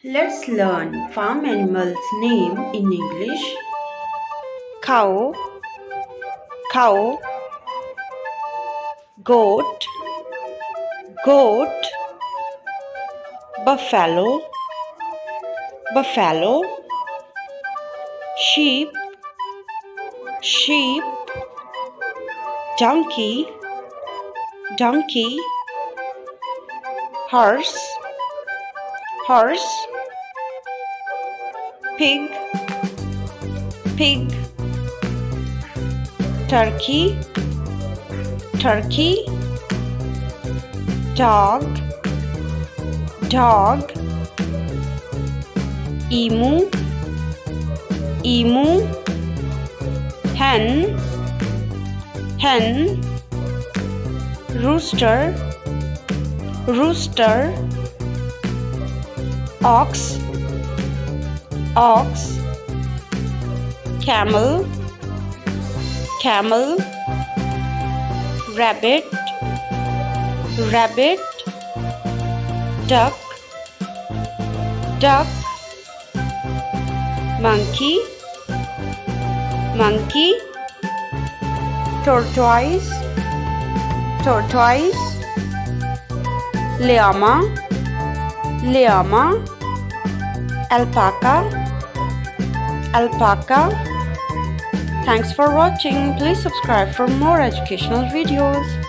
Let's learn farm animals name in English. Cow, cow, goat, goat, buffalo, buffalo, sheep, sheep, donkey, donkey, horse, horse, pig, pig, turkey, turkey, dog, dog, emu, emu, hen, hen, rooster, rooster, ox, ox, camel, camel, rabbit, rabbit, duck, duck, monkey, monkey, tortoise, tortoise, llama, llama, alpaca, alpaca. Thanks for watching. Please subscribe for more educational videos.